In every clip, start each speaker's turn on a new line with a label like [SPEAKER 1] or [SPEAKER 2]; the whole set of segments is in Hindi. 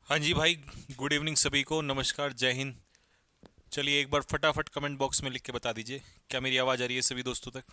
[SPEAKER 1] हाँ जी भाई। गुड इवनिंग सभी को, नमस्कार, जय हिंद। चलिए एक बार फटाफट कमेंट बॉक्स में लिख के बता दीजिए, क्या मेरी आवाज़ आ रही है सभी दोस्तों तक?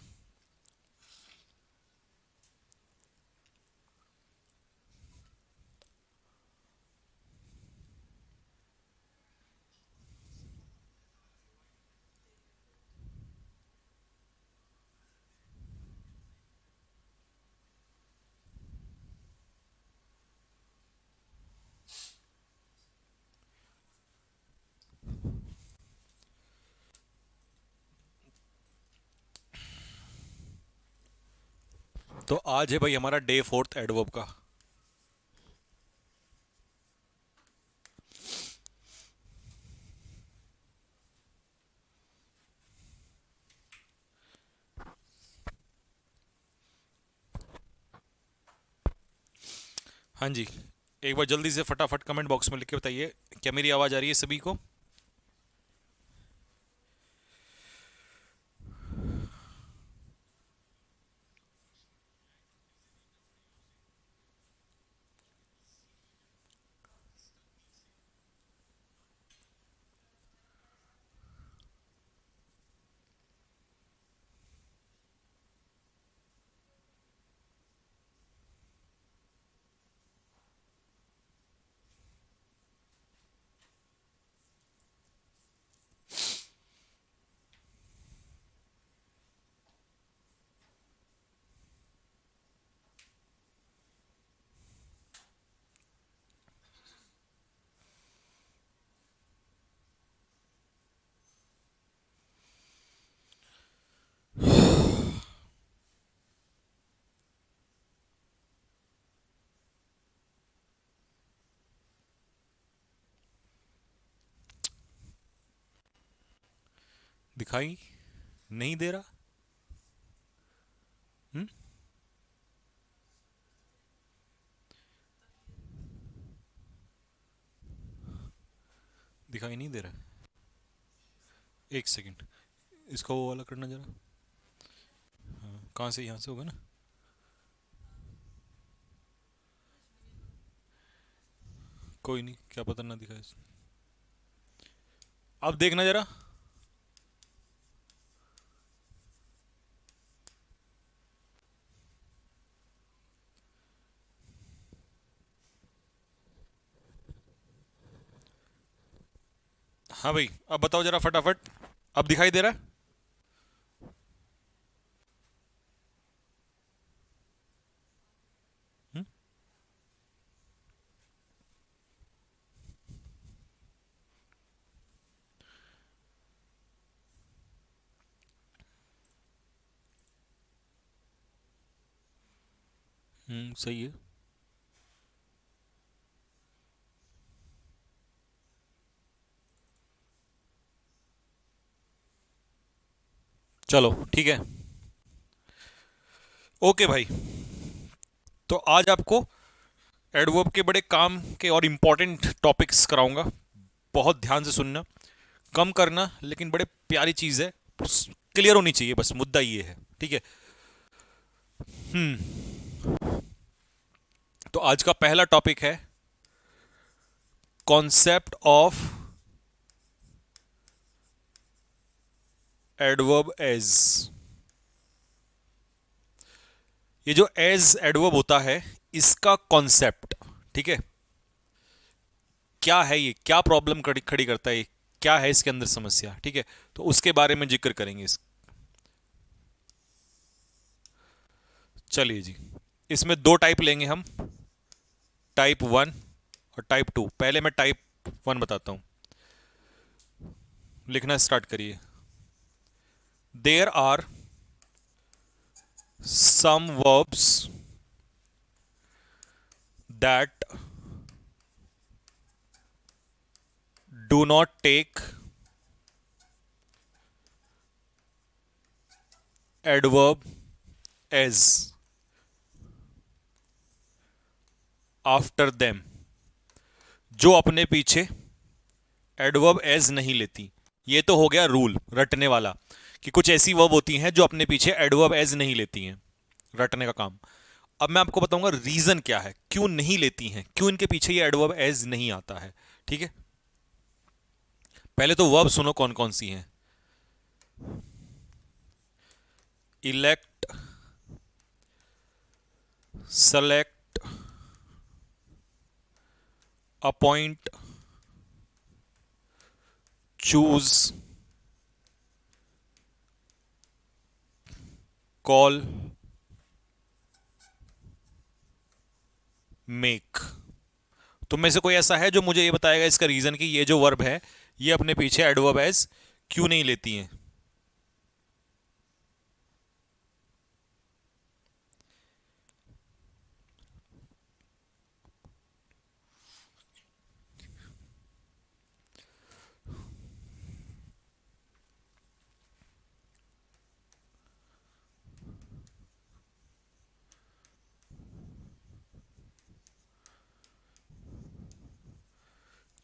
[SPEAKER 1] तो आज है भाई हमारा डे फोर्थ एडवर्ब का। हाँ जी, एक बार जल्दी से फटाफट कमेंट बॉक्स में लिख के बताइए, क्या मेरी आवाज़ आ रही है सभी को? दिखाई नहीं दे रहा? हम्म? दिखाई नहीं दे रहा? एक सेकंड, इसको वो वाला करना जरा। कहाँ से? यहाँ से होगा ना? कोई नहीं, क्या पता ना दिखाए। अब देखना जरा। हाँ भाई, अब बताओ जरा फटाफट। अब दिखाई दे रहा है? हम्म? सही है। चलो ठीक है। ओके भाई, तो आज आपको एडवर्ब के बड़े काम के और इम्पोर्टेंट टॉपिक्स कराऊंगा। बहुत ध्यान से सुनना, कम करना, लेकिन बड़े प्यारी चीज़ है। क्लियर होनी चाहिए, बस मुद्दा ये है, ठीक है? तो आज का पहला टॉपिक है कॉन्सेप्ट ऑफ एडवर्ब एज। ये जो एज एडवर्ब होता है, इसका कॉन्सेप्ट, ठीक है? क्या है ये, क्या प्रॉब्लम खड़ी खड़ी करता है ये, क्या है इसके अंदर समस्या, ठीक है? तो उसके बारे में जिक्र करेंगे चलिए जी, इसमें दो टाइप लेंगे हम, टाइप वन और टाइप टू। पहले मैं टाइप वन बताता हूं। लिखना स्टार्ट करिए। There are some verbs that do not take adverb as after them, जो अपने पीछे एडवर्ब एज नहीं लेती। ये तो हो गया रूल रटने वाला, कि कुछ ऐसी वर्ब होती हैं जो अपने पीछे एडवर्ब एज नहीं लेती हैं, रटने का काम। अब मैं आपको बताऊंगा रीजन क्या है, क्यों नहीं लेती हैं, क्यों इनके पीछे ये एडवर्ब एज नहीं आता है। ठीक है, पहले तो वर्ब सुनो कौन कौन सी हैं। Elect, select, appoint, choose, call, make. तुम में से कोई ऐसा है जो मुझे ये बताएगा इसका रीजन कि ये जो वर्ब है ये अपने पीछे एडवर्ब एज क्यों नहीं लेती हैं।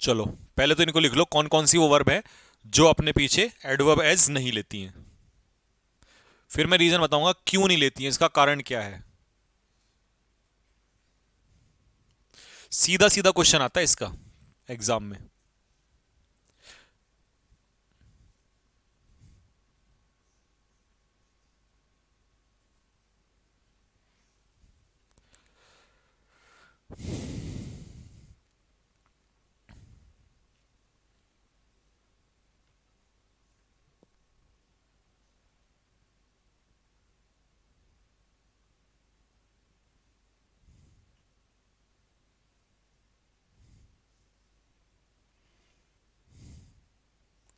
[SPEAKER 1] चलो पहले तो इनको लिख लो कौन कौन सी वो वर्ब है जो अपने पीछे एडवर्ब एज नहीं लेती हैं, फिर मैं रीजन बताऊंगा क्यों नहीं लेती हैं, इसका कारण क्या है। सीधा सीधा क्वेश्चन आता है इसका एग्जाम में।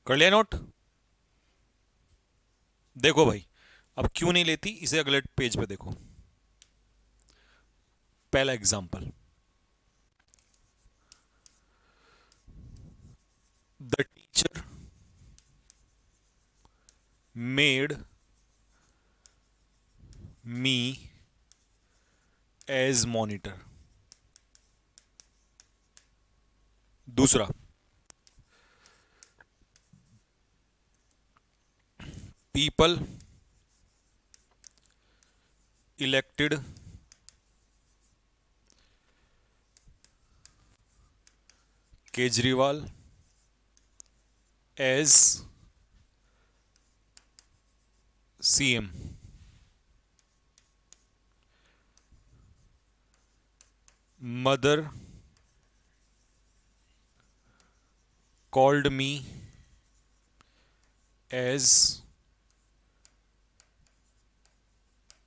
[SPEAKER 1] कर लिया नोट। देखो भाई, अब क्यों नहीं लेती इसे अगले पेज पे देखो। पहला example, the teacher made me as monitor. दूसरा, people elected Kejriwal as CM. Mother called me as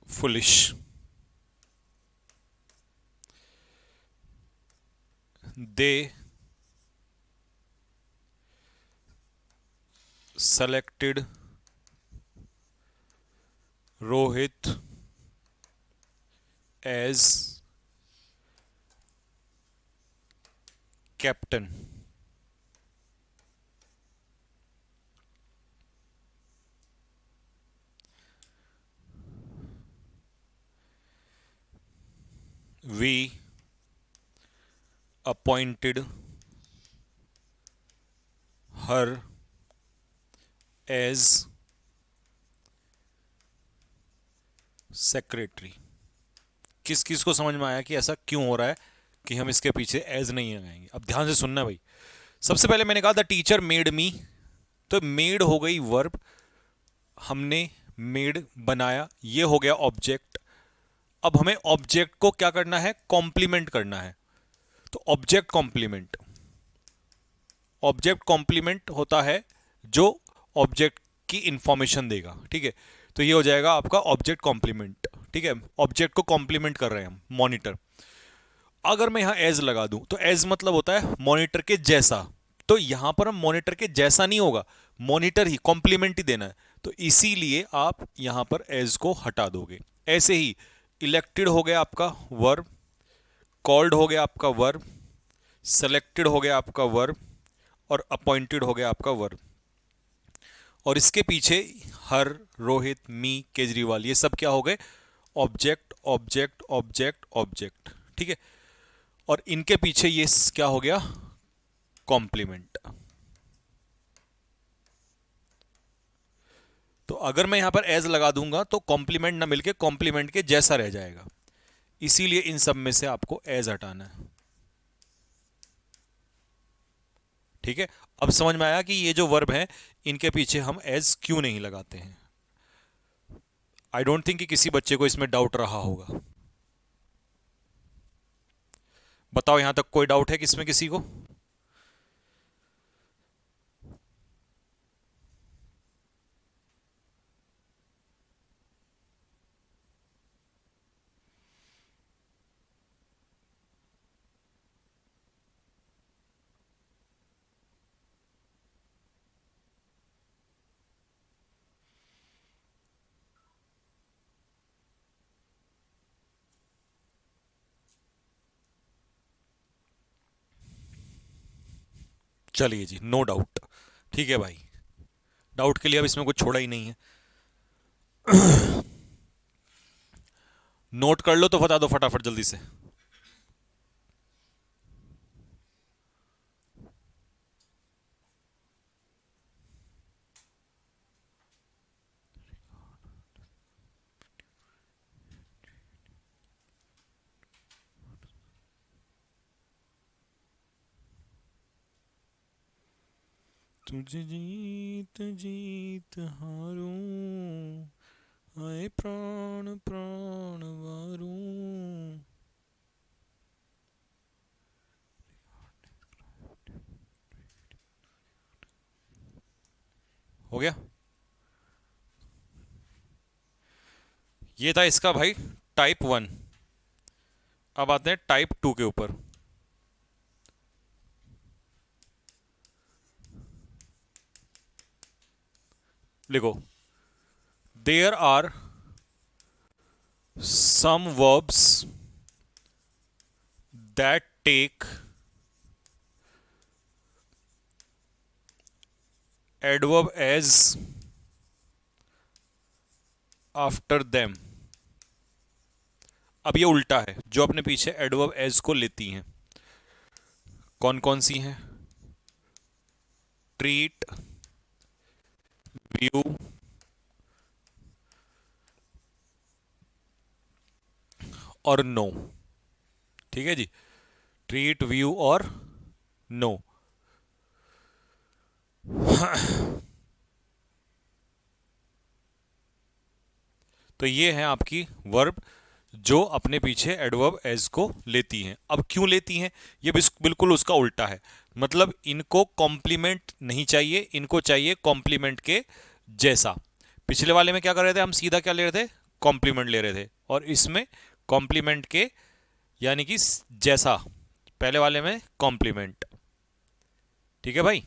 [SPEAKER 1] foolish. They selected Rohit as captain. We appointed her as secretary. किस किस को समझ में आया कि ऐसा क्यों हो रहा है कि हम इसके पीछे एज नहीं लगाएंगे। अब ध्यान से सुनना भाई। सबसे पहले मैंने कहा द टीचर मेड मी, तो मेड हो गई वर्ब, हमने मेड बनाया, ये हो गया ऑब्जेक्ट। अब हमें ऑब्जेक्ट को क्या करना है, कॉम्प्लीमेंट करना है। तो ऑब्जेक्ट कॉम्प्लीमेंट, ऑब्जेक्ट कॉम्प्लीमेंट होता है जो ऑब्जेक्ट की इंफॉर्मेशन देगा। ठीक है, तो ये हो जाएगा आपका ऑब्जेक्ट कॉम्प्लीमेंट। ठीक है, ऑब्जेक्ट को कॉम्प्लीमेंट कर रहे हैं हम, मॉनिटर। अगर मैं यहां एज लगा दूं तो एज मतलब होता है मॉनिटर के जैसा, तो यहां पर हम मॉनिटर के जैसा नहीं होगा, मॉनिटर ही कॉम्प्लीमेंट ही देना है, तो इसीलिए आप यहां पर एज को हटा दोगे। ऐसे ही इलेक्टेड हो गया आपका वर्ब, कॉल्ड हो गया आपका वर्ब, सेलेक्टेड हो गया आपका वर्ब, और अपॉइंटेड हो गया आपका वर्ब। और इसके पीछे हर, रोहित, मी, केजरीवाल, ये सब क्या हो गए, ऑब्जेक्ट ऑब्जेक्ट ऑब्जेक्ट ऑब्जेक्ट। ठीक है, और इनके पीछे ये क्या हो गया, कॉम्प्लीमेंट। तो अगर मैं यहां पर एज लगा दूंगा तो कॉम्प्लीमेंट ना मिलके कॉम्प्लीमेंट के जैसा रह जाएगा। इसीलिए इन सब में से आपको एज हटाना है। ठीक है। अब समझ में आया कि ये जो वर्ब हैं इनके पीछे हम एज क्यों नहीं लगाते हैं। आई डोंट थिंक कि किसी बच्चे को इसमें डाउट रहा होगा। बताओ, यहां तक कोई डाउट है किसमें किसी को? चलिए जी, नो डाउट। ठीक है भाई, डाउट के लिए अब इसमें कुछ छोड़ा ही नहीं है। नोट कर लो तो बता दो फटाफट जल्दी से। तुझे जीत जीत हारूं, आए प्राण प्राण वारूं। हो गया। ये था इसका भाई टाइप 1। अब आते हैं टाइप 2 के ऊपर। लिखो, there are some verbs that take adverb as after them. अब ये उल्टा है, जो अपने पीछे एडवर्ब एज को लेती हैं। कौन कौन सी हैं? ट्रीट, व्यू और नो। ठीक है जी, ट्रीट, व्यू और नो। तो ये है आपकी वर्ब जो अपने पीछे एडवर्ब एज को लेती हैं। अब क्यों लेती हैं? ये बिल्कुल उसका उल्टा है। मतलब इनको कॉम्प्लीमेंट नहीं चाहिए, इनको चाहिए कॉम्प्लीमेंट के जैसा। पिछले वाले में क्या कर रहे थे हम? सीधा क्या ले रहे थे? कॉम्प्लीमेंट ले रहे थे। और इसमें कॉम्प्लीमेंट के यानी कि जैसा। पहले वाले में कॉम्प्लीमेंट। ठीक है भाई।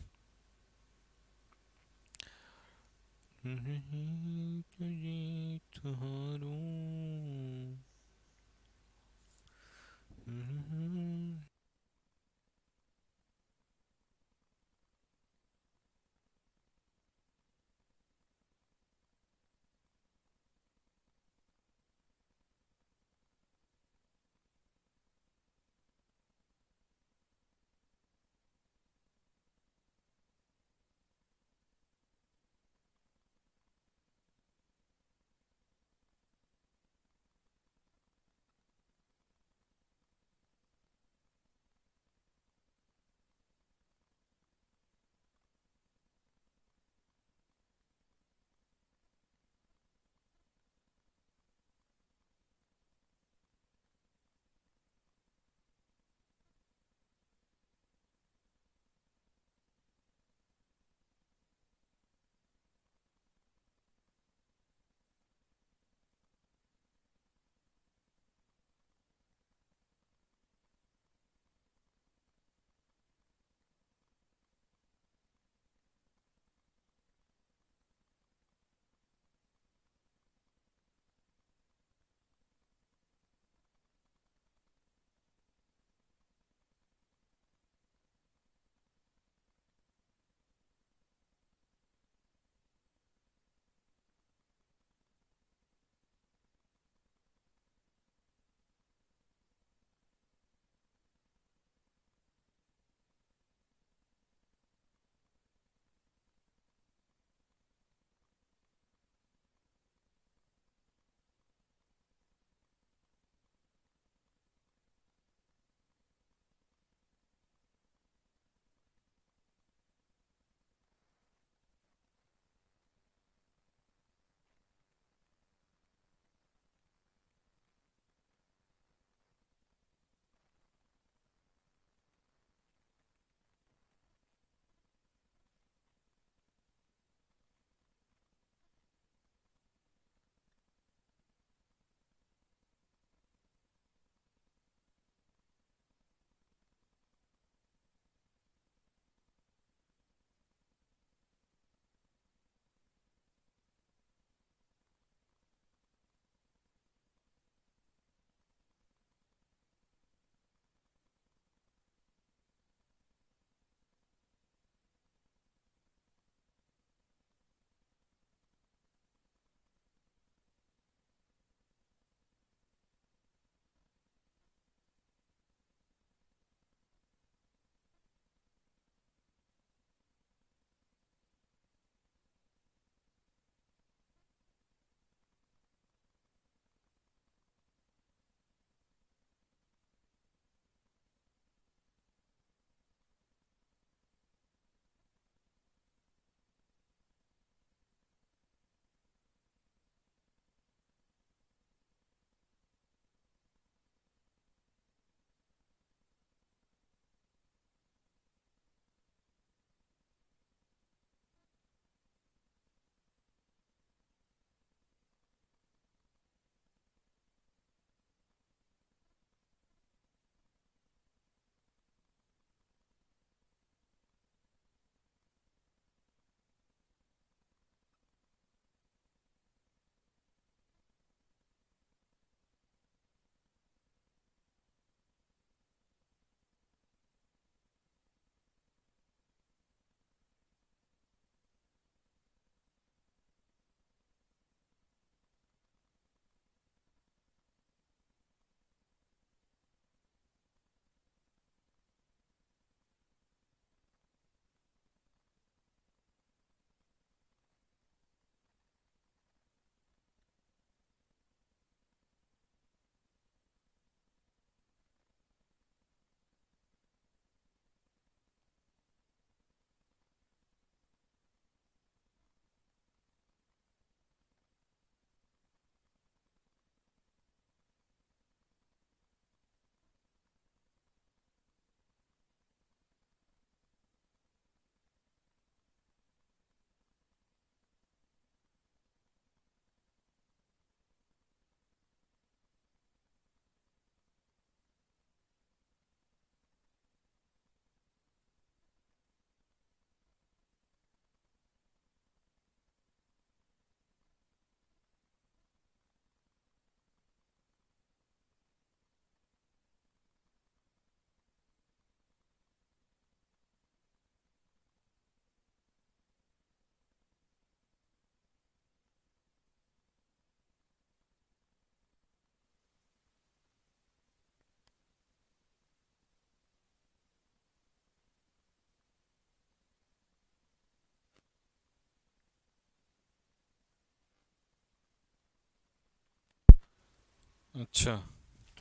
[SPEAKER 1] अच्छा,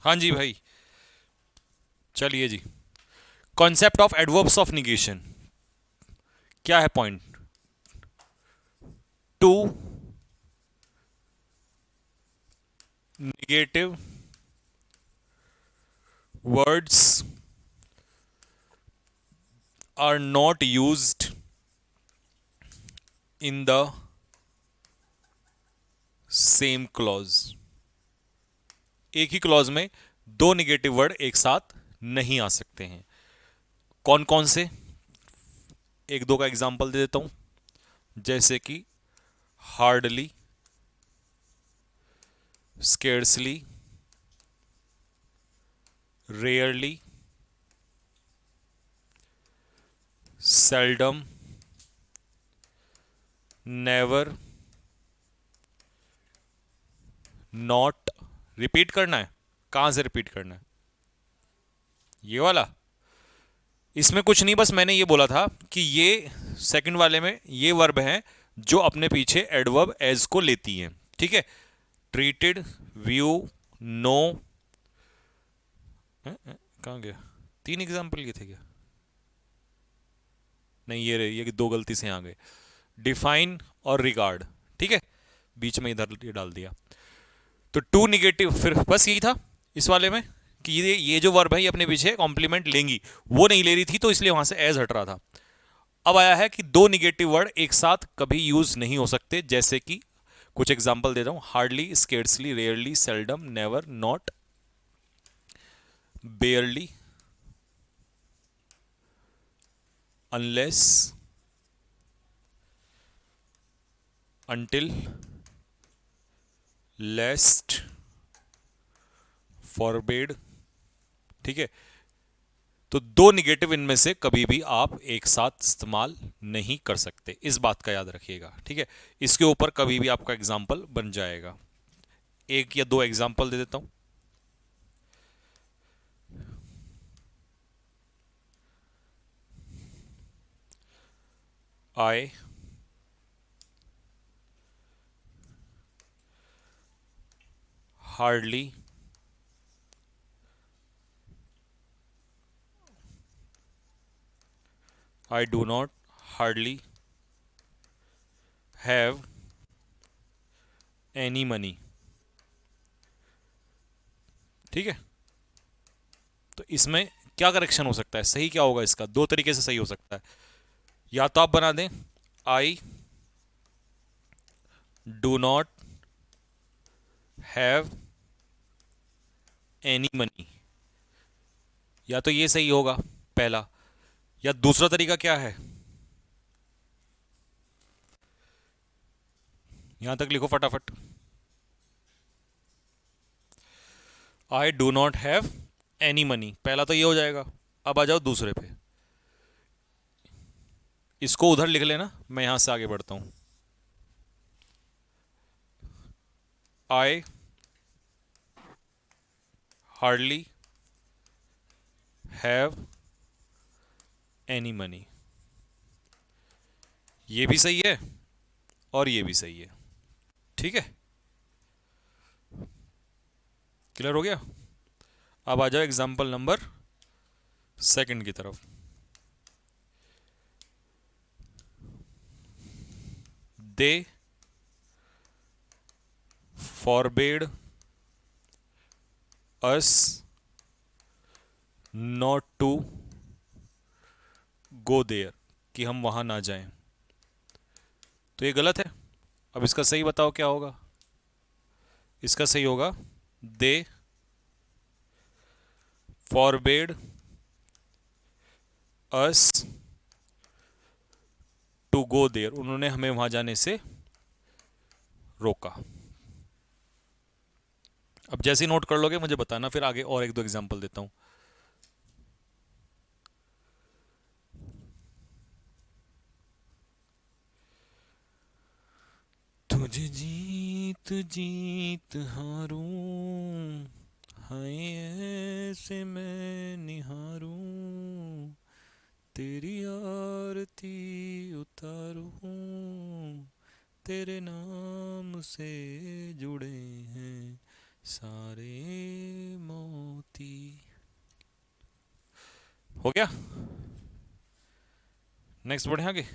[SPEAKER 1] हाँ जी भाई, चलिए जी। Concept of adverbs of negation क्या है? Point two negative words are not used in the same clause. एक ही क्लॉज में दो निगेटिव वर्ड एक साथ नहीं आ सकते हैं। कौन कौन से? एक दो का एग्जांपल दे देता हूं, जैसे कि hardly, scarcely, rarely, seldom, never, not. Repeat करना है? कहां से रिपीट करना है? ये वाला? इसमें कुछ नहीं, बस मैंने ये बोला था कि ये सेकंड वाले में ये वर्ब हैं जो अपने पीछे एडवर्ब एज को लेती हैं। ठीक है, ट्रीटेड, व्यू, नो। कहाँ गया? तीन एग्जाम्पल ये थे क्या? नहीं, ये रहे, ये दो गलती से आ गए। डिफाइन और रिगार्ड। ठीक है, बीच में इधर ये डाल दिया। तो टू निगेटिव, फिर बस यही था इस वाले में कि ये जो वर्ब है ये अपने पीछे कॉम्प्लीमेंट लेंगी, वो नहीं ले रही थी तो इसलिए वहां से एज हट रहा था। अब आया है कि दो निगेटिव वर्ड एक साथ कभी यूज नहीं हो सकते, जैसे कि कुछ एग्जांपल दे रहा हूं। Hardly, scarcely, rarely, seldom, never, not, barely, unless, until, lest, forbade. ठीक है, तो दो निगेटिव इनमें से कभी भी आप एक साथ इस्तेमाल नहीं कर सकते, इस बात का याद रखिएगा। ठीक है, इसके ऊपर कभी भी आपका एग्जाम्पल बन जाएगा। एक या दो एग्जाम्पल दे देता हूं। I hardly I do not hardly have any money। ठीक है, तो इसमें क्या करेक्शन हो सकता है? सही क्या होगा इसका? दो तरीके से सही हो सकता है। या तो आप बना दें I do not have any money, या तो ये सही होगा पहला। या दूसरा तरीका क्या है? यहां तक लिखो फटाफट। I do not have any money, पहला तो ये हो जाएगा। अब आ जाओ दूसरे पे, इसको उधर लिख लेना, मैं यहां से आगे बढ़ता हूं। I hardly have any money, ये भी सही है और ये भी सही है। ठीक है, क्लियर हो गया? अब आ जाओ एग्जाम्पल नंबर सेकंड की तरफ। They forbade us not to go there, कि हम वहां ना जाएं। तो ये गलत है। अब इसका सही बताओ क्या होगा? इसका सही होगा they forbade us to go there, उन्होंने हमें वहां जाने से रोका। अब जैसे ही नोट कर लोगे मुझे बताना, फिर आगे और एक दो एग्जांपल देता हूं। तुझे जीत जीत हारूं, हाय ऐसे मैं निहारूं, तेरी आरती उतारूं, तेरे नाम से जुड़े हैं सारे मोती। हो गया। नेक्स्ट बढ़े आगे।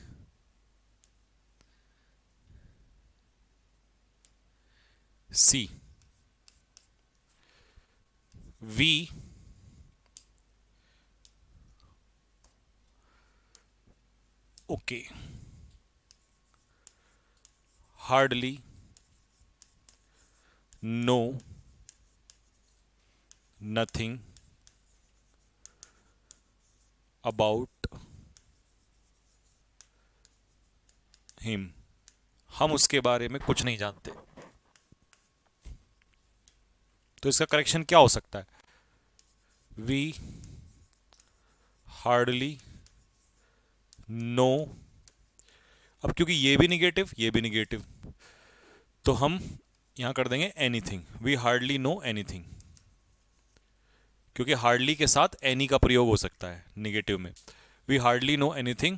[SPEAKER 1] See. We okay hardly know nothing about him. हम उसके बारे में कुछ नहीं जानते। तो इसका करेक्शन क्या हो सकता है? We hardly know. अब क्योंकि ये भी निगेटिव ये भी निगेटिव, तो हम यहां कर देंगे anything. We hardly know anything, क्योंकि हार्डली के साथ एनी का प्रयोग हो सकता है निगेटिव में। We hardly know anything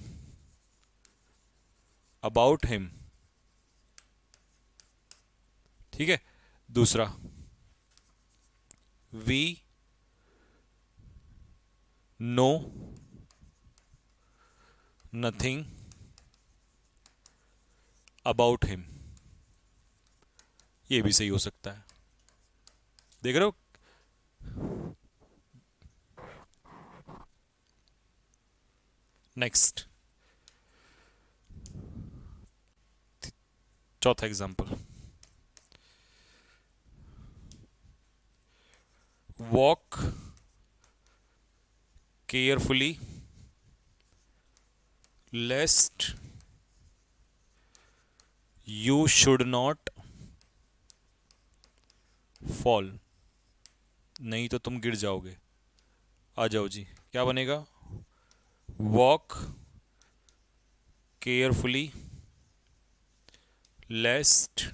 [SPEAKER 1] about him. ठीक है। दूसरा, we know nothing about him. ये भी सही हो सकता है। देख रहे हो? नेक्स्ट, चौथा example. Walk carefully लेस्ट you should not fall. नहीं तो तुम गिर जाओगे। आ जाओ जी, क्या बनेगा? Walk carefully लेस्ट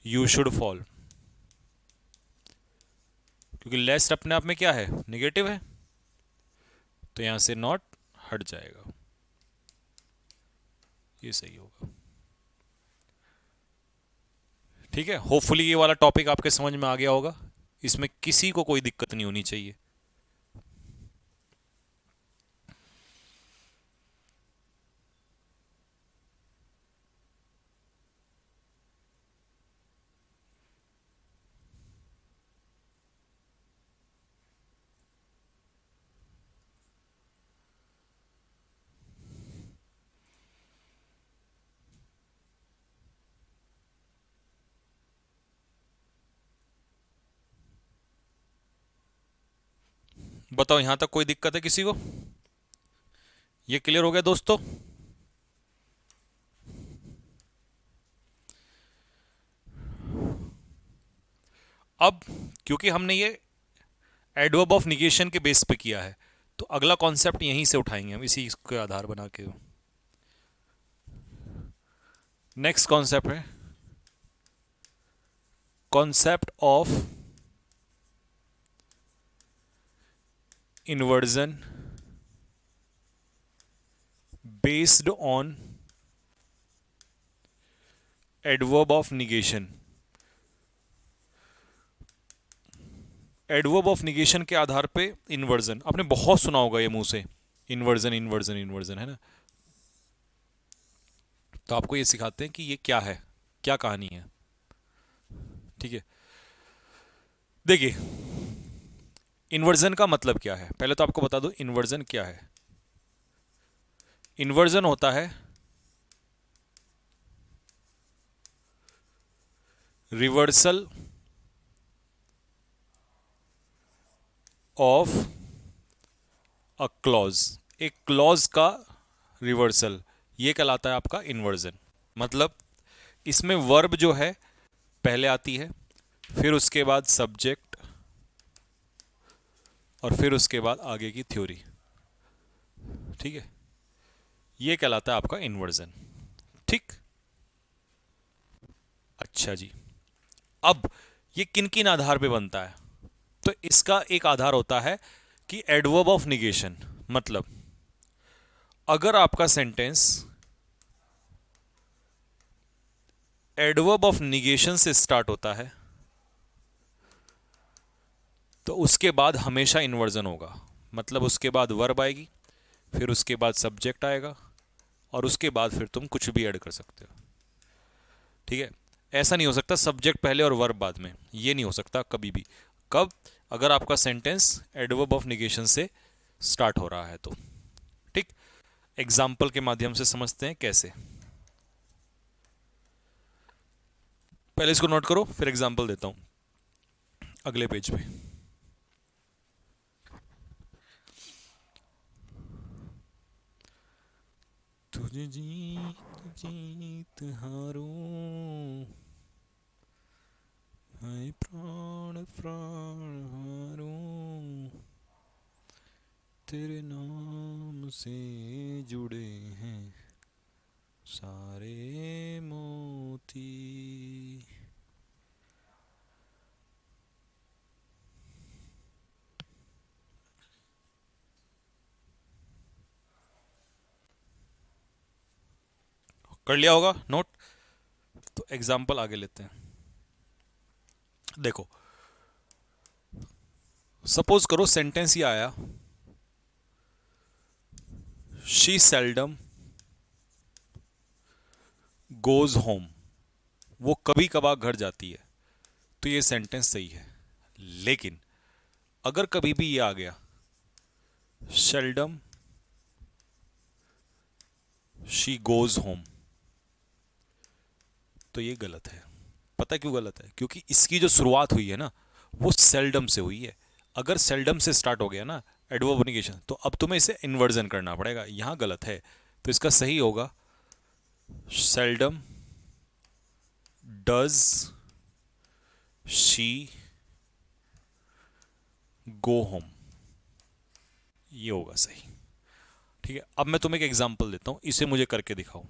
[SPEAKER 1] you should fall. क्योंकि लेस्ट अपने आप में क्या है? निगेटिव है, तो यहां से नॉट हट जाएगा। ये सही होगा। ठीक है। होपफुली ये वाला टॉपिक आपके समझ में आ गया होगा। इसमें किसी को कोई दिक्कत नहीं होनी चाहिए। बताओ, यहां तक कोई दिक्कत है किसी को? ये क्लियर हो गया दोस्तों? अब क्योंकि हमने ये एडवर्ब ऑफ निगेशन के बेस पे किया है, तो अगला कॉन्सेप्ट यहीं से उठाएंगे हम, इसी के आधार बना के। नेक्स्ट कॉन्सेप्ट है concept of inversion based on adverb of negation. Adverb of negation के आधार पे इन्वर्जन, आपने बहुत सुना होगा ये मुंह से, इन्वर्जन इन्वर्जन इन्वर्जन, है ना? तो आपको ये सिखाते हैं कि ये क्या है, क्या कहानी है। ठीक है। देखिए, इन्वर्जन का मतलब क्या है, पहले तो आपको बता दो इन्वर्जन क्या है। इन्वर्जन होता है रिवर्सल ऑफ अ क्लॉज। एक क्लॉज का रिवर्सल, ये कहलाता है आपका इन्वर्जन। मतलब इसमें वर्ब जो है पहले आती है, फिर उसके बाद सब्जेक्ट, और फिर उसके बाद आगे की थ्योरी। ठीक है, ये कहलाता है आपका इन्वर्जन। ठीक। अच्छा जी, अब ये किन किन आधार पे बनता है? तो इसका एक आधार होता है कि एडवर्ब ऑफ निगेशन। मतलब अगर आपका सेंटेंस एडवर्ब ऑफ निगेशन से स्टार्ट होता है तो उसके बाद हमेशा इन्वर्जन होगा, मतलब उसके बाद वर्ब आएगी, फिर उसके बाद सब्जेक्ट आएगा, और उसके बाद फिर तुम कुछ भी ऐड कर सकते हो। ठीक है, ऐसा नहीं हो सकता सब्जेक्ट पहले और वर्ब बाद में, ये नहीं हो सकता कभी भी। कब? अगर आपका सेंटेंस एडवर्ब ऑफ निगेशन से स्टार्ट हो रहा है तो। ठीक, एग्जाम्पल के माध्यम से समझते हैं कैसे। पहले इसको नोट करो, फिर एग्जाम्पल देता हूं अगले पेज पे। तुझे जीत जीत हारूं, हाय प्राण प्राण हारूं, तेरे नाम से जुड़े हैं सारे मोती। कर लिया होगा नोट? तो एग्जाम्पल आगे लेते हैं। देखो, सपोज करो सेंटेंस ये आया, शी सेल्डम गोज होम, वो कभी कभार घर जाती है, तो ये सेंटेंस सही है। लेकिन अगर कभी भी ये आ गया सेल्डम शी गोज होम, तो ये गलत है। पता क्यों गलत है? क्योंकि इसकी जो शुरुआत हुई है ना, वो सेल्डम से हुई है। अगर सेल्डम से स्टार्ट हो गया ना एडवर्ब निगेशन, तो अब तुम्हें इसे इन्वर्जन करना पड़ेगा, यहां गलत है। तो इसका सही होगा seldom does she go home, ये होगा सही। ठीक है, अब मैं तुम्हें एक एग्जांपल देता हूं, इसे मुझे करके दिखाओ।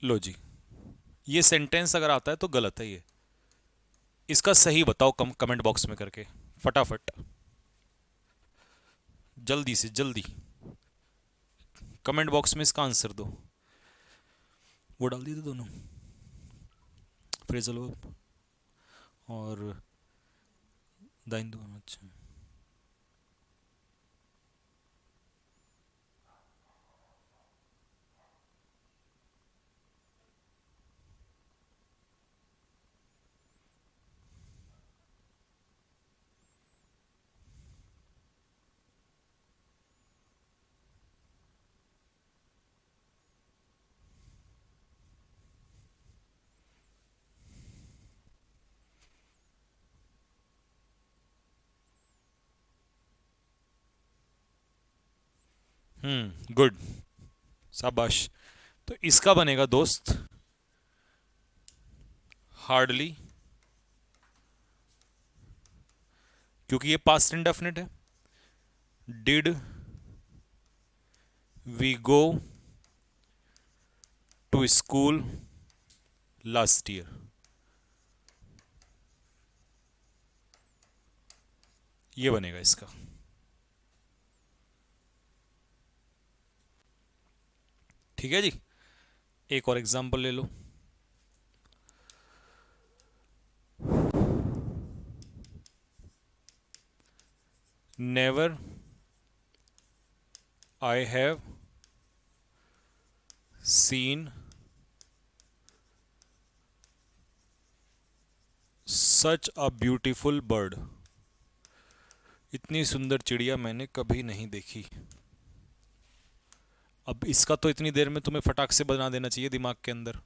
[SPEAKER 1] लो जी, ये सेंटेंस अगर आता है तो गलत है ये। इसका सही बताओ कमेंट बॉक्स में करके, फटाफट, जल्दी से जल्दी कमेंट बॉक्स में इसका आंसर दो। वो डाल दिए थे दोनों, फ्रेजल वर्ब और दाइन। अच्छा, गुड, शाबाश। तो इसका बनेगा दोस्त हार्डली, क्योंकि ये पास्ट इंडेफिनिट है। Did we go to school last year, ये बनेगा इसका। ठीक है जी, एक और एग्जांपल ले लो। Never I have seen such a beautiful bird, इतनी सुंदर चिड़िया मैंने कभी नहीं देखी। अब इसका तो इतनी देर में तुम्हें फटाक से बना देना चाहिए दिमाग के अंदर।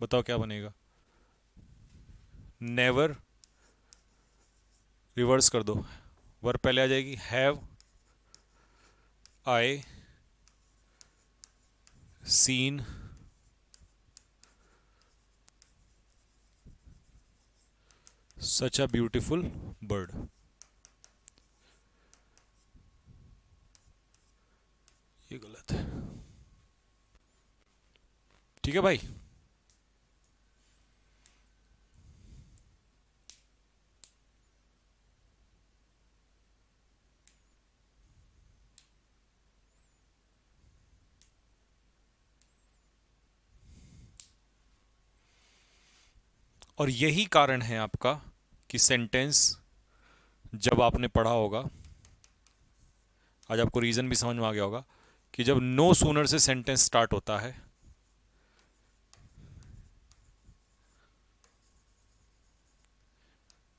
[SPEAKER 1] बताओ क्या बनेगा? नेवर, रिवर्स कर दो, वर्ब पहले आ जाएगी, have I seen such a beautiful bird. ये गलत है। ठीक है भाई। और यही कारण है आपका कि सेंटेंस जब आपने पढ़ा होगा, आज आपको रीजन भी समझ में आ गया होगा कि जब नो सूनर से सेंटेंस स्टार्ट होता है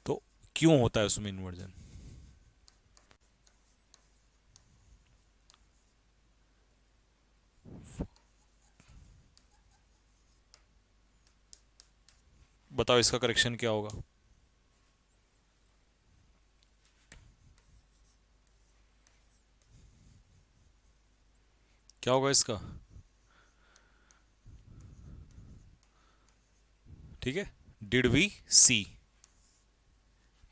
[SPEAKER 1] तो क्यों होता है उसमें इन्वर्जन। बताओ इसका करेक्शन क्या होगा। क्या होगा इसका। ठीक है। Did we see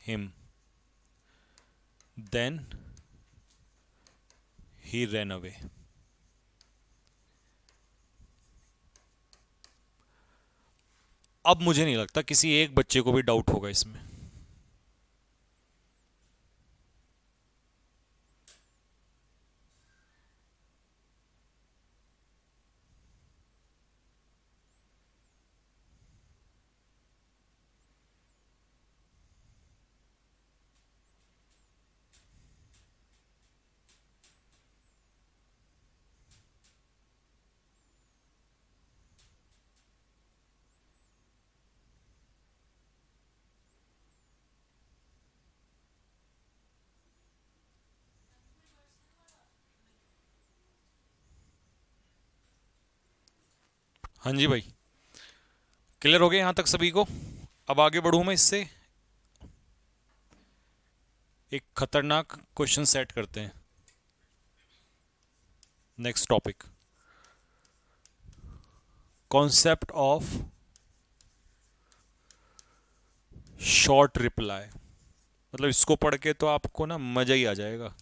[SPEAKER 1] him then he ran away. अब मुझे नहीं लगता किसी एक बच्चे को भी डाउट होगा इसमें। हाँ जी भाई, क्लियर हो गया यहां तक सभी को। अब आगे बढ़ूं मैं इससे, एक खतरनाक क्वेश्चन सेट करते हैं। Next topic, concept of short reply. मतलब इसको पढ़ के तो आपको ना मजा ही आ जाएगा।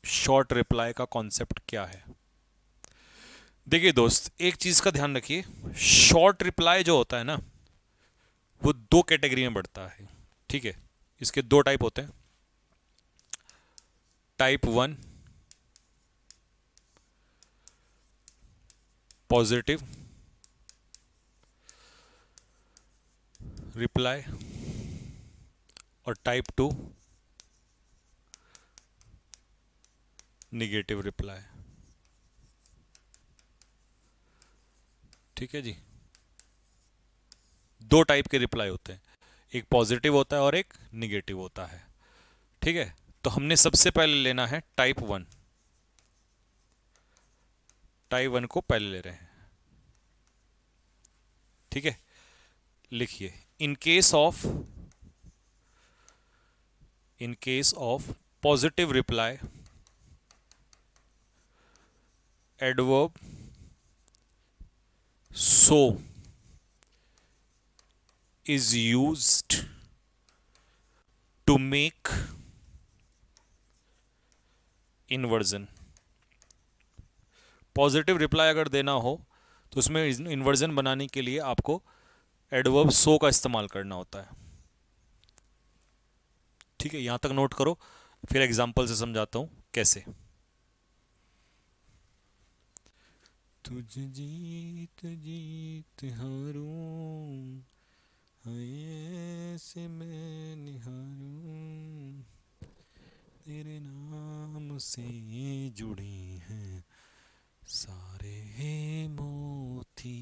[SPEAKER 1] शॉर्ट रिप्लाई का कॉन्सेप्ट क्या है। देखिए दोस्त, एक चीज का ध्यान रखिए, शॉर्ट रिप्लाई जो होता है ना वो दो कैटेगरी में बढ़ता है। ठीक है, इसके दो टाइप होते हैं। टाइप वन पॉजिटिव रिप्लाई और टाइप टू निगेटिव रिप्लाई। ठीक है जी, दो टाइप के रिप्लाई होते हैं, एक पॉजिटिव होता है और एक निगेटिव होता है। ठीक है, तो हमने सबसे पहले लेना है टाइप वन। टाइप वन को पहले ले रहे हैं। ठीक है, लिखिए, in case of positive reply adverb so is used to make inversion। Positive reply अगर देना हो तो उसमें इन्वर्जन बनाने के लिए आपको एडवर्ब सो का इस्तेमाल करना होता है। ठीक है, यहां तक नोट करो, फिर एग्जांपल से समझाता हूं कैसे। तुझ जीत जीत हारूं, ऐसे मैं निहारूं, तेरे नाम से जुड़े हैं सारे मोती।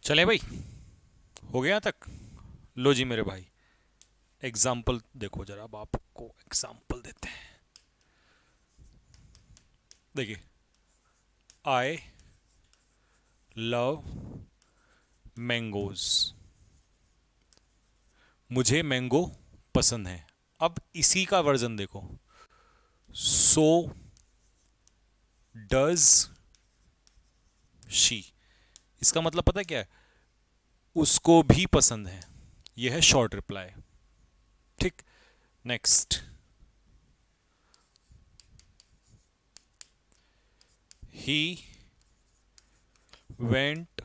[SPEAKER 1] चले भाई, हो गया यहाँ तक। लो जी मेरे भाई, एग्जाम्पल देखो जरा, अब आपको एग्जाम्पल देते हैं। देखिए, आई लव मैंगोज, मुझे मैंगो पसंद है। अब इसी का वर्जन देखो, सो डज शी। इसका मतलब पता है क्या है? उसको भी पसंद है। यह है शॉर्ट रिप्लाई। ठीक, next. He went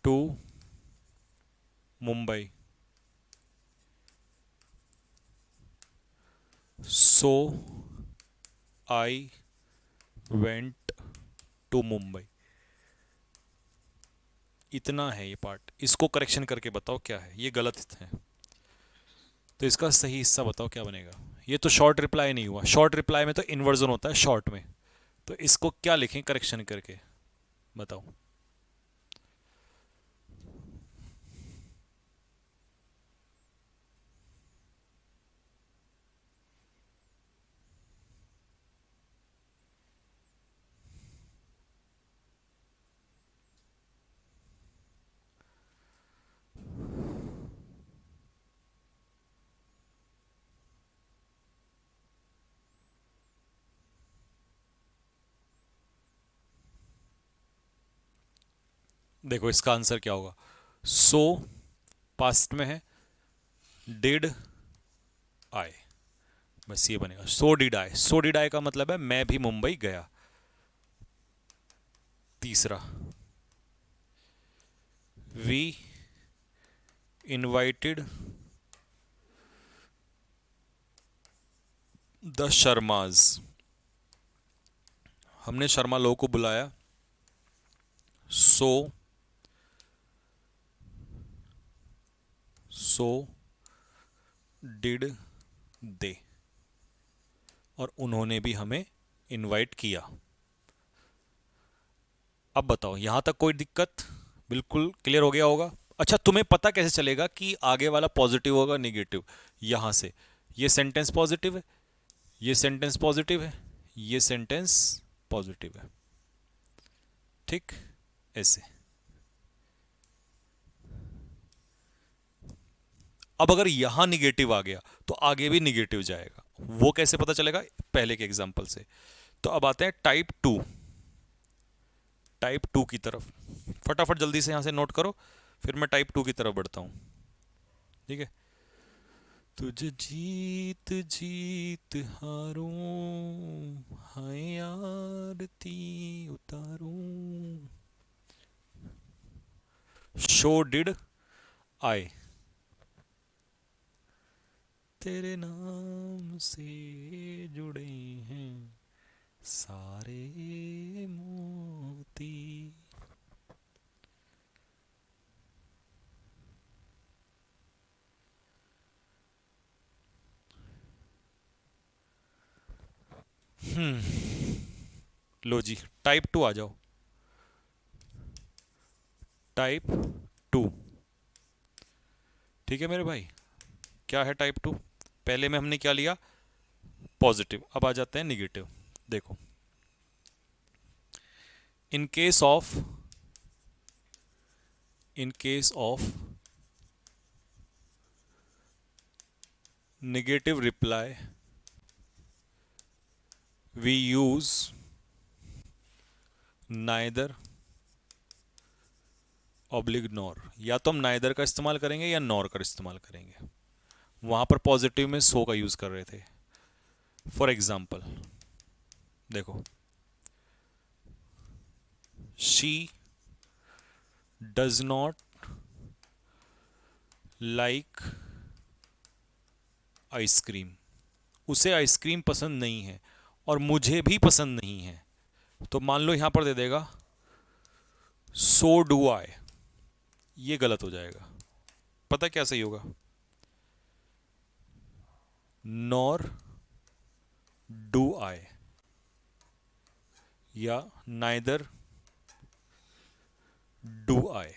[SPEAKER 1] to Mumbai, so I went to Mumbai. इतना है ये पार्ट, इसको करेक्शन करके बताओ क्या है। ये गलत है, तो इसका सही हिस्सा बताओ क्या बनेगा। ये तो शॉर्ट रिप्लाई नहीं हुआ। शॉर्ट रिप्लाई में तो इन्वर्जन होता है शॉर्ट में। तो इसको क्या लिखें करेक्शन करके, बताओ। देखो इसका आंसर क्या होगा। सो पास्ट में है, डिड आई, बस ये बनेगा। So did I, so did I का मतलब है मैं भी मुंबई गया। तीसरा, वी इनवाइटेड द शर्माज, हमने शर्मा लोगों को बुलाया। सो सो डिड दे, और उन्होंने भी हमें इनवाइट किया। अब बताओ यहां तक कोई दिक्कत? बिल्कुल क्लियर हो गया होगा। अच्छा, तुम्हें पता कैसे चलेगा कि आगे वाला पॉजिटिव होगा निगेटिव? यहां से, ये सेंटेंस पॉजिटिव है, ये सेंटेंस पॉजिटिव है, ये सेंटेंस पॉजिटिव है। ठीक, ऐसे। अब अगर यहां निगेटिव आ गया तो आगे भी निगेटिव जाएगा। वो कैसे पता चलेगा? पहले के एग्जांपल से। तो अब आते हैं टाइप टू, टाइप टू की तरफ। फटाफट जल्दी से यहां से नोट करो, फिर मैं टाइप टू की तरफ बढ़ता हूं। ठीक है। तुझ जीत जीत हारूं, हाय आरती उतारूं। शो डिड आई, तेरे नाम से जुड़े हैं सारे मोती। लो जी, टाइप टू आ जाओ। टाइप टू, ठीक है मेरे भाई। क्या है टाइप टू? पहले में हमने क्या लिया? पॉजिटिव। अब आ जाते हैं निगेटिव। देखो, in case of, in case of negative reply we use neither oblique nor. या तो हम नाइदर का इस्तेमाल करेंगे या नॉर का इस्तेमाल करेंगे। वहां पर पॉजिटिव में सो का यूज कर रहे थे। फॉर एग्जाम्पल देखो, she does not like ice cream, उसे आइसक्रीम पसंद नहीं है और मुझे भी पसंद नहीं है। तो मान लो यहां पर दे देगा सो डू आई, ये गलत हो जाएगा। पता क्या सही होगा? नॉर डू आई, या नाइदर डू आई,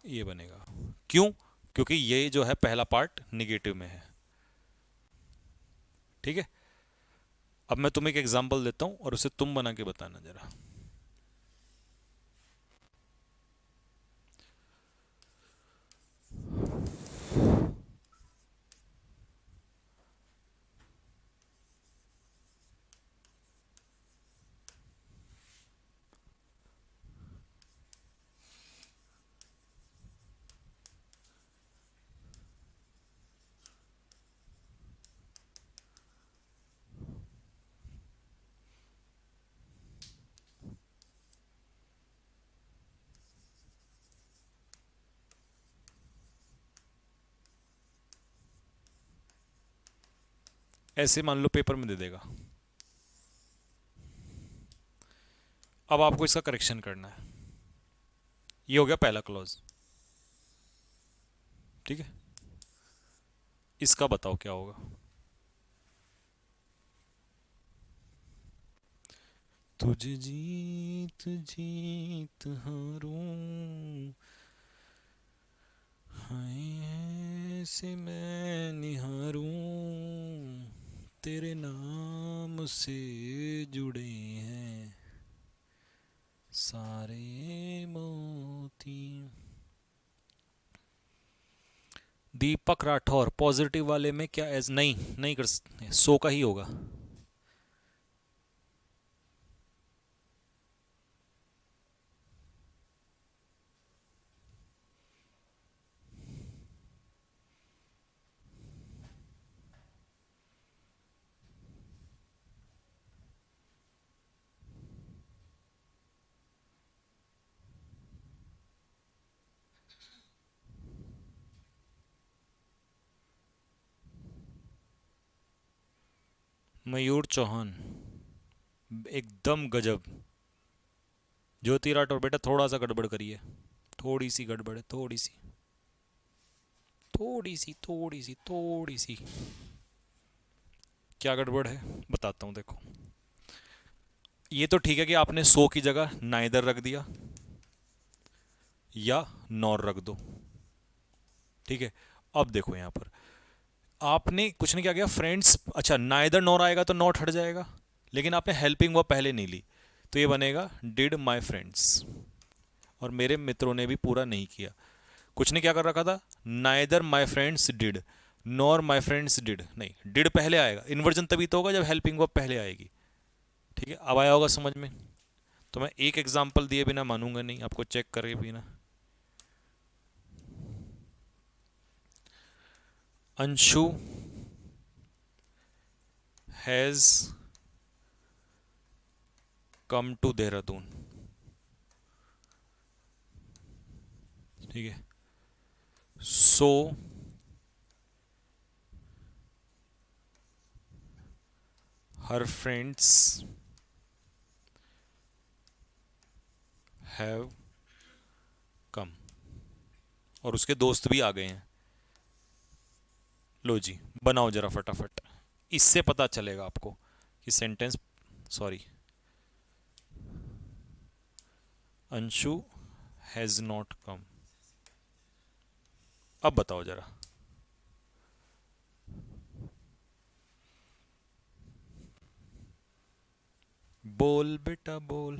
[SPEAKER 1] ये बनेगा। क्यों? क्योंकि ये जो है पहला पार्ट निगेटिव में है। ठीक है, अब मैं तुम्हें एक एग्जांपल देता हूं और उसे तुम बना के बताना जरा। ऐसे मान लो पेपर में दे देगा। अब आपको इसका करेक्शन करना है। ये हो गया पहला क्लॉज। ठीक है, इसका बताओ क्या होगा। तुझे जीत जीत हारूं, हाय ऐसे मैं निहारूं, तेरे नाम से जुड़े हैं सारे मोती। दीपक राठौर पॉजिटिव वाले में क्या एज नहीं नहीं कर सकते, सो का ही होगा। मयूर चौहान, एकदम गजब। ज्योति राठौर बेटा थोड़ा सा गड़बड़ करिए, थोड़ी सी गड़बड़ है, थोड़ी सी थोड़ी सी थोड़ी सी थोड़ी सी। क्या गड़बड़ है बताता हूँ, देखो। ये तो ठीक है कि आपने सो की जगह नाइदर रख दिया या नॉर रख दो। ठीक है, अब देखो यहां पर आपने कुछ नहीं, क्या किया फ्रेंड्स, अच्छा नाइदर नॉर आएगा तो नॉट हट जाएगा, लेकिन आपने हेल्पिंग वर्ब पहले नहीं ली, तो ये बनेगा डिड माई फ्रेंड्स, और मेरे मित्रों ने भी पूरा नहीं किया। कुछ ने क्या कर रखा था, neither my friends did nor my friends did, नहीं डिड पहले आएगा, इन्वर्जन तभी तो होगा जब हेल्पिंग वर्ब पहले आएगी। ठीक है, अब आया होगा समझ में। तो मैं एक एग्जांपल दिए बिना मानूंगा नहीं, आपको चेक करके बिना। Anshu has come to Dehradun. ठीक है, सो हर फ्रेंड्स हैव कम, और उसके दोस्त भी आ गए हैं। लो जी, बनाओ जरा फटाफट, इससे पता चलेगा आपको कि sentence, sorry, Anshu has not come. अब बताओ जरा। बोल बेटा बोल,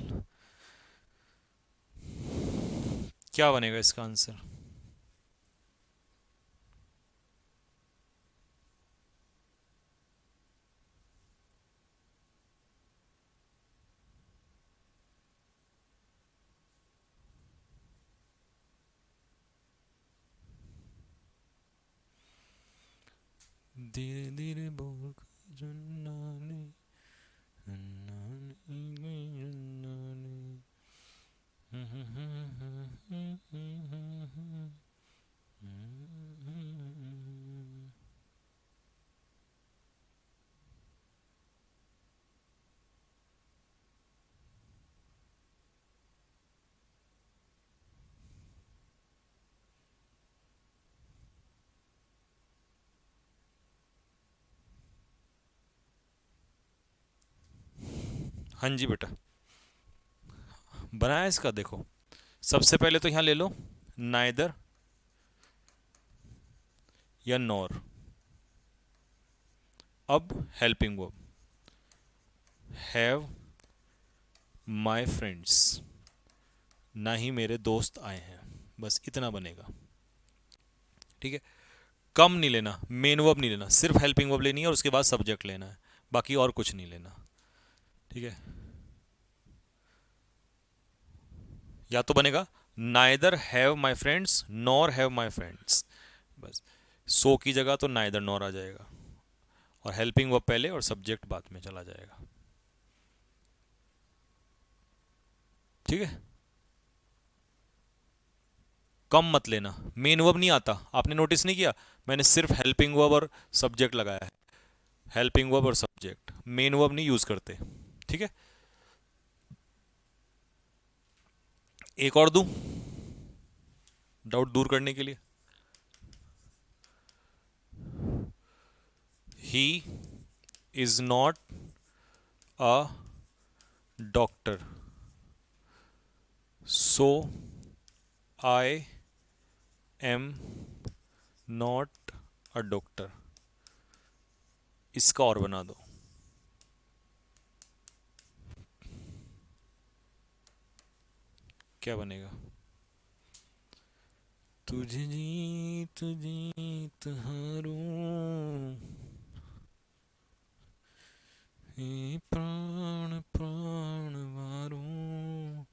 [SPEAKER 1] क्या बनेगा इसका आंसर। धीरे धीरे बोल जन्नानी, जन्नानी, जन्नानी। हाँ जी बेटा, बनाया इसका, देखो सबसे पहले तो यहां ले लो नाइदर या नॉर। अब helping verb, have my friends, ना ही मेरे दोस्त आए हैं, बस इतना बनेगा। ठीक है, कम नहीं लेना, मेन वर्ब नहीं लेना, सिर्फ हेल्पिंग वर्ब लेनी है और उसके बाद सब्जेक्ट लेना है, बाकी और कुछ नहीं लेना। ठीक है, या तो बनेगा neither have my friends nor have my friends, बस सो की जगह तो नाइदर नॉर आ जाएगा और हेल्पिंग वर्ब पहले और सब्जेक्ट बाद में चला जाएगा। ठीक है, कम मत लेना, मेन वर्ब नहीं आता, आपने नोटिस नहीं किया, मैंने सिर्फ हेल्पिंग वर्ब और सब्जेक्ट लगाया है, हेल्पिंग वर्ब और सब्जेक्ट, मेन वर्ब नहीं यूज करते। ठीक है, एक और दूं डाउट दूर करने के लिए, he is not a doctor so I am not a doctor, इसका और बना दो, क्या बनेगा? तुझे जीत हारूं, ये प्राण प्राण वारूं।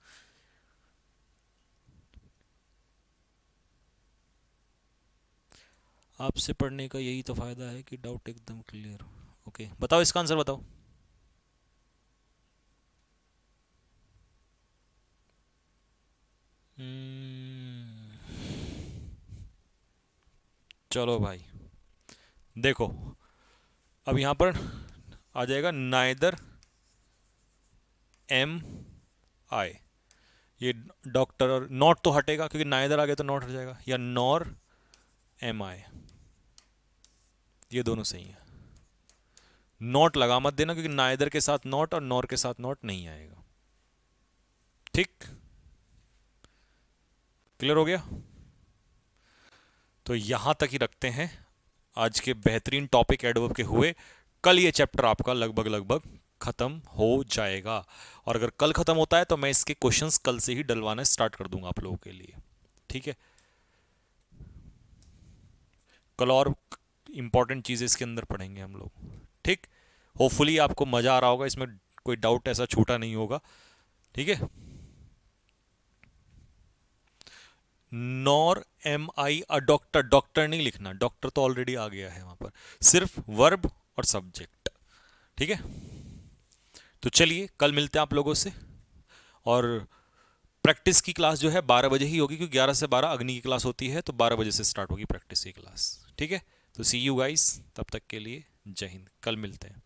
[SPEAKER 1] आपसे पढ़ने का यही तो फायदा है कि डाउट एकदम क्लियर हो। ओके, बताओ इसका आंसर बताओ। चलो भाई, देखो अब यहां पर आ जाएगा नाइदर एम आई, ये डॉक्टर और नॉट तो हटेगा क्योंकि नाइदर आ गया तो नॉट हट जाएगा, या नॉर एम आई, ये दोनों सही है। नॉट लगा मत देना क्योंकि नाइदर के साथ नॉट और नॉर के साथ नॉट नहीं आएगा। ठीक, क्लियर हो गया? तो यहां तक ही रखते हैं, आज के बेहतरीन टॉपिक एडवर्ब के हुए। कल ये चैप्टर आपका लगभग लगभग खत्म हो जाएगा, और अगर कल खत्म होता है तो मैं इसके क्वेश्चंस कल से ही डलवाना स्टार्ट कर दूंगा आप लोगों के लिए। ठीक है, कल और इंपॉर्टेंट चीजें इसके अंदर पढ़ेंगे हम लोग। ठीक, होपफुली आपको मजा आ रहा होगा, इसमें कोई डाउट ऐसा छूटा नहीं होगा। ठीक है, nor am I a doctor, doctor नहीं लिखना, डॉक्टर तो ऑलरेडी आ गया है वहां पर, सिर्फ वर्ब और सब्जेक्ट। ठीक है, तो चलिए कल मिलते हैं आप लोगों से, और प्रैक्टिस की क्लास जो है 12 बजे ही होगी क्योंकि 11 से 12 अग्नि की क्लास होती है, तो 12 बजे से स्टार्ट होगी प्रैक्टिस की क्लास। ठीक है, तो सी यू गाइस, तब तक के लिए जय हिंद, कल मिलते हैं।